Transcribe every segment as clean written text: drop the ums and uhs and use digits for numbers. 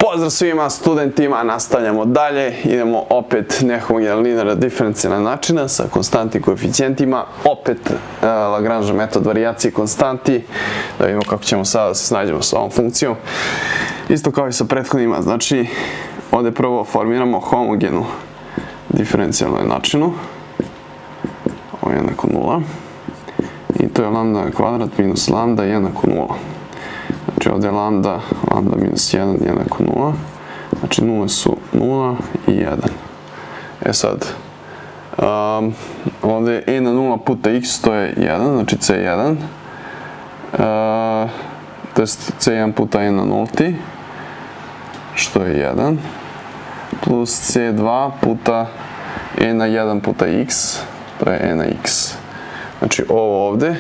Pozdrav svima studentima, nastavljamo dalje, idemo opet nehomogena linearna diferencijalna načina sa konstanti i koeficijentima, opet Lagrangeov metod varijacije konstanti, da vidimo kako ćemo sada da se snađemo sa ovom funkcijom. Isto kao i sa prethodnima, znači ovdje prvo formiramo homogenu diferencijalnu jednačinu, ovo je jednako 0, i to je lambda kvadrat minus lambda jednako 0. Znači ovdje je lambda minus 1 jednako 0, znači 0 su 0 i 1. E sad, ovdje je e na 0 puta x, to je 1, znači c1, to je c1 puta e na 0, što je 1, plus c2 puta e na 1 puta x, to je e na x. Znači ovo ovdje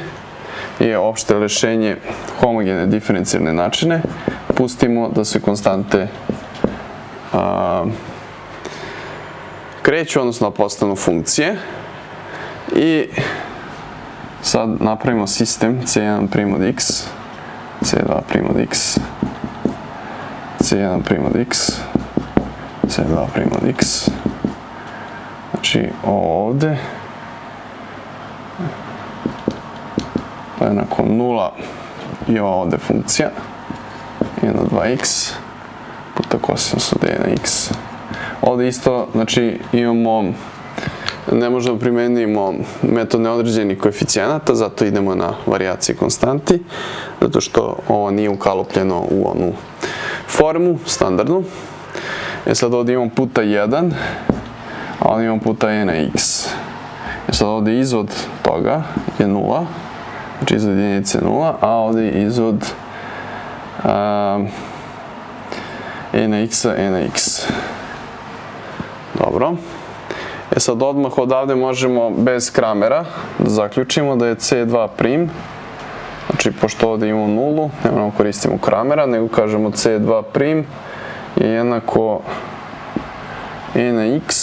je opšte rešenje homogene diferencijalne jednačine. Pustimo da se konstante kreću, odnosno da postanu funkcije. I sad napravimo sistem c1' od x, c2' od x, c1' od x, c2' od x. Znači ovo ovdje to je jednako 0 i ova ovdje funkcija 1 na 2x puta kosinus od e na x. Ovdje isto, znači imamo, ne možemo primenimo metod neodređenih koeficijenata, zato idemo na varijacije konstanti, zato što ovo nije ukalupljeno u onu formu standardnu. E sad ovdje imamo puta 1, a ovdje imamo puta e na x. E sad ovdje izvod toga je 0, znači izvod jedinice 0, a ovdje je izvod e na x-a, e na x. Dobro. E sad odmah odavde možemo bez Kramera da zaključimo da je c2', znači pošto ovdje imamo 0, ne moramo koristimo Kramera, nego kažemo c2' je jednako e na x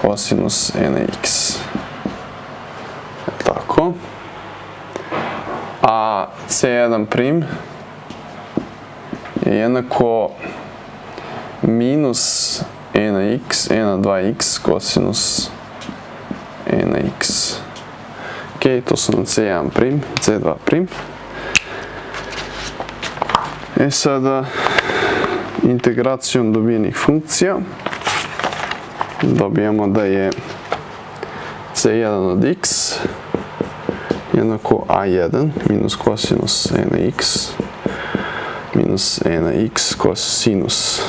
kosinus e na x. Tako. A c1' je jednako minus e na x, e na 2x kosinus e na x. Ok, to su nam c1', c2'. E sada, integracijom dobijenih funkcija dobijamo da je c1 od x jednako a1 minus kosinus e na x minus e na x kosinus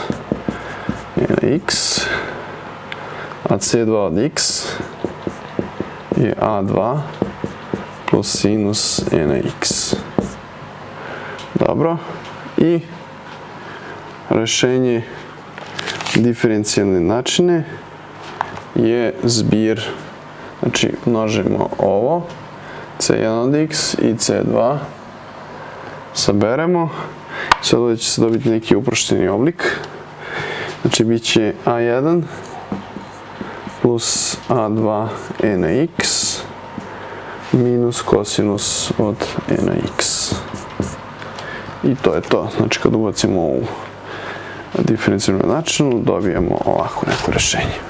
e na x, a c2 od x je a2 plus sinus e na x. Dobro, i rešenje diferencijalne jednačine je zbir, znači množimo ovo, c1 od x i c2, saberemo, sad ovdje će se dobiti neki uprošćeni oblik, znači bit će a1 plus a2 e na x minus kosinus od e na x. I to je to, znači kad ubacimo ovu diferencijalnu jednačinu dobijemo ovako neko rešenje.